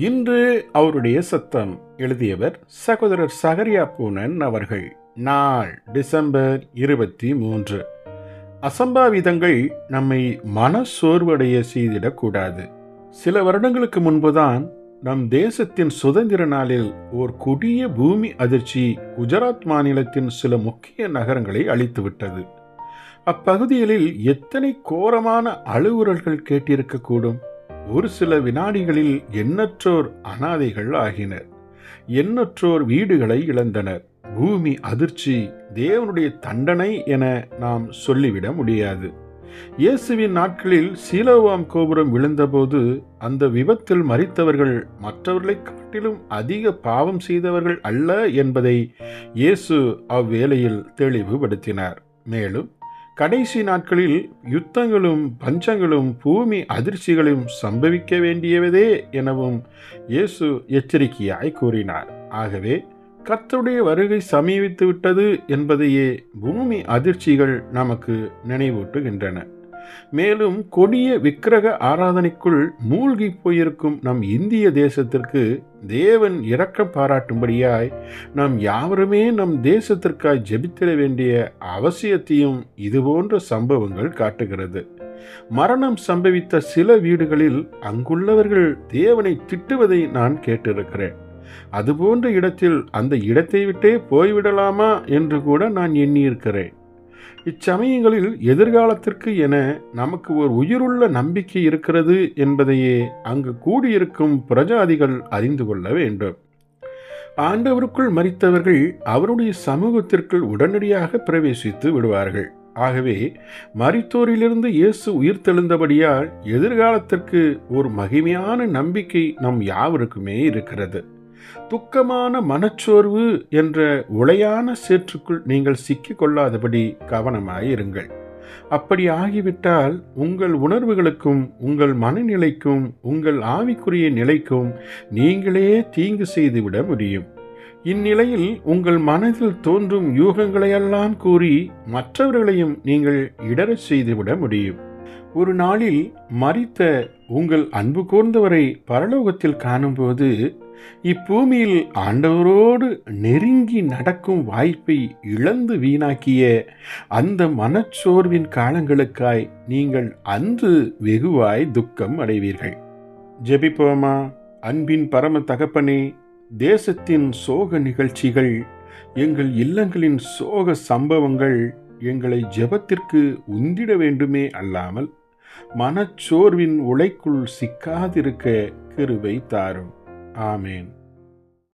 இன்று அவருடைய சத்தம். எழுதியவர் சகோதரர் சகரியா பூனன் அவர்கள். நாள் டிசம்பர் 23. அசம்பாவிதங்கள் நம்மை மனசோர்வடைய செய்திடக்கூடாது. சில வருடங்களுக்கு முன்புதான் நம் தேசத்தின் சுதந்திர நாளில் ஓர் கொடிய பூமி அதிர்ச்சி குஜராத் மாநிலத்தின் சில முக்கிய நகரங்களை அழித்துவிட்டது. அப்பகுதிகளில் எத்தனை கோரமான அழுகுரல்கள் கேட்டிருக்கக்கூடும். ஒரு சில வினாடிகளில் எண்ணற்றோர் அனாதைகள் ஆகினர். எண்ணற்றோர் வீடுகளை இழந்தனர். பூமி அதிர்ச்சி தேவனுடைய தண்டனை என நாம் சொல்லிவிட முடியாது. இயேசுவின் நாட்களில் சீலோவாம் கோபுரம் விழுந்தபோது அந்த விபத்தில் மரித்தவர்கள் மற்றவர்களை காட்டிலும் அதிக பாவம் செய்தவர்கள் அல்ல என்பதை இயேசு அவ்வேளையில் தெளிவுபடுத்தினார். மேலும் கடைசி நாட்களில் யுத்தங்களும் பஞ்சங்களும் பூமி அதிர்ச்சிகளும் சம்பவிக்க வேண்டியவதே எனவும் இயேசு எச்சரிக்கையாய் கூறினார். ஆகவே கர்த்தருடைய வருகை சமீபித்து விட்டது என்பதையே பூமி அதிர்ச்சிகள் நமக்கு நினைவூட்டுகின்றன. மேலும் கொடிய விக்கிரக ஆராதனைக்குள் மூழ்கி போயிருக்கும் நம் இந்திய தேசத்திற்கு தேவன் இரக்கம் பாராட்டும்படியாய் நாம் யாவருமே நம் தேசத்திற்காய் ஜெபித்திட வேண்டிய அவசியத்தையும் இதுபோன்ற சம்பவங்கள் காட்டுகிறது. மரணம் சம்பவித்த சில வீடுகளில் அங்குள்ளவர்கள் தேவனை திட்டுவதை நான் கேட்டிருக்கிறேன். அதுபோன்ற இடத்தில் அந்த இடத்தை விட்டே போய்விடலாமா என்று கூட நான் எண்ணியிருக்கிறேன். இச்சமயங்களில் எதிர்காலத்திற்கு என நமக்கு ஒரு உயிருள்ள நம்பிக்கை இருக்கிறது என்பதையே அங்கு கூடியிருக்கும் பிரஜாதிகள் அறிந்து கொள்ள வேண்டும். ஆண்டவருக்குள் மரித்தவர்கள் அவருடைய சமூகத்திற்குள் உடனடியாக பிரவேசித்து விடுவார்கள். ஆகவே மரித்தோரிலிருந்து இயேசு உயிர்த்தெழுந்தபடியால் எதிர்காலத்திற்கு ஒரு மகிமையான நம்பிக்கை நம் யாவருக்குமே இருக்கிறது. துக்கமான மனச்சோர்வு என்ற உளையான சேற்றுக்குள் நீங்கள் சிக்கிக் கொள்ளாதபடி கவனமாயிருங்கள். அப்படி ஆகிவிட்டால் உங்கள் உணர்வுகளுக்கும் உங்கள் மனநிலைக்கும் உங்கள் ஆவிக்குரிய நிலைக்கும் நீங்களே தீங்கு செய்துவிட முடியும். இந்நிலையில் உங்கள் மனதில் தோன்றும் யூகங்களையெல்லாம் கூறி மற்றவர்களையும் நீங்கள் இடரச் செய்துவிட முடியும். ஒரு நாளில் மரித்த உங்கள் அன்பு கூர்ந்தவரை பரலோகத்தில் காணும்போது இப்பூமியில் ஆண்டவரோடு நெருங்கி நடக்கும் வாய்ப்பை இழந்து வீணாக்கிய அந்த மனச்சோர்வின் காலங்களுக்காய் நீங்கள் அன்று வெகுவாய் துக்கம் அடைவீர்கள். ஜெபிப்போமா. அன்பின் பரம தகப்பனே, தேசத்தின் சோக நிகழ்ச்சிகள், எங்கள் இல்லங்களின் சோக சம்பவங்கள் எங்களை ஜெபத்திற்கு உந்திட வேண்டுமே அல்லாமல் மனச்சோர்வின் உளைக்குள் சிக்காதிருக்க கிருபை தாரும். ஆமேன்.